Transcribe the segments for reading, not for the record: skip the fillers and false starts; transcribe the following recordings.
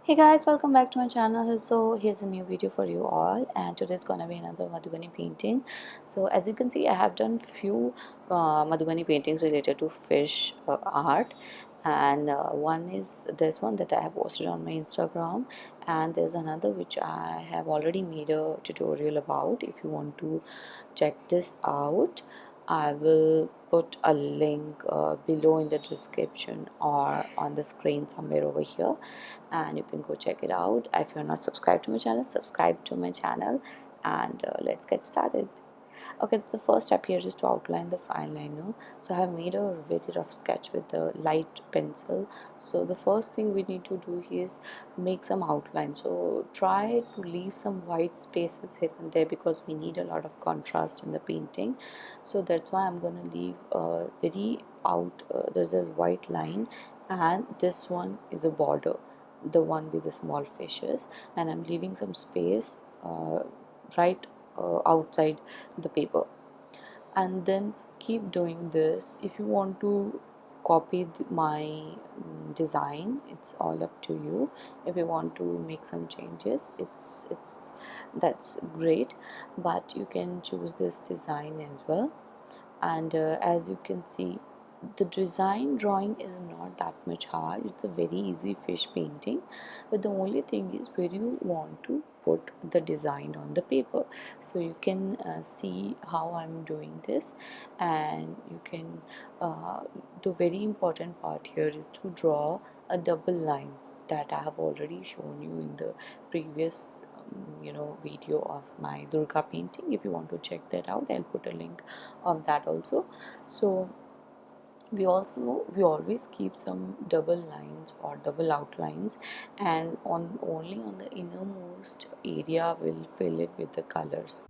Hey guys, welcome back to my channel. So here's a new video for you all, and today's gonna be another Madhubani painting. So as you can see, I have done few Madhubani paintings related to fish art, and one is this one that I have posted on my Instagram, and there's another which I have already made a tutorial about. If you want to check this out, I will put a link below in the description or on the screen somewhere over here, and you can go check it out. If you're not subscribed to my channel, subscribe to my channel, and let's get started. Okay, so the first step here is to outline the fine liner. So I have made a very rough sketch with the light pencil. So the first thing we need to do is make some outline. So try to leave some white spaces here and there because we need a lot of contrast in the painting. So that's why I'm going to leave a very out there's a white line, and this one is a border, the one with the small fishes, and I'm leaving some space right outside the paper. And then keep doing this. If you want to copy my design, it's all up to you. If you want to make some changes, it's that's great, but you can choose this design as well. And as you can see, the design drawing is not that much hard. It's a very easy fish painting, but the only thing is where you want to put the design on the paper. So you can see how I'm doing this, and you can the very important part here is to draw a double lines that I have already shown you in the previous video of my Durga painting. If you want to check that out, I'll put a link of that also. So we always keep some double lines or double outlines, and only on the innermost area we'll fill it with the colors.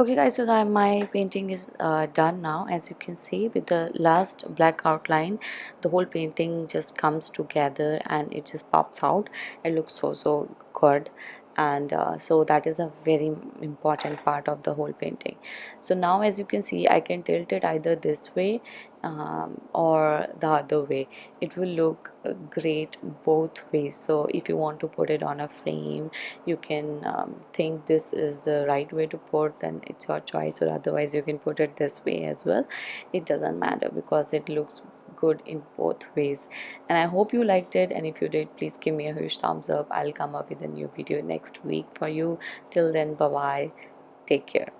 Okay guys, so that my painting is done now. As you can see, with the last black outline, the whole painting just comes together and it just pops out. It looks so good, and so that is the very important part of the whole painting. So now as you can see, I can tilt it either this way or the other way. It will look great both ways. So if you want to put it on a frame, you can think this is the right way to put, then it's your choice, or otherwise you can put it this way as well. It doesn't matter because it looks good in both ways. And I hope you liked it, and if you did, please give me a huge thumbs up. I'll come up with a new video next week for you. Till then, bye bye, take care.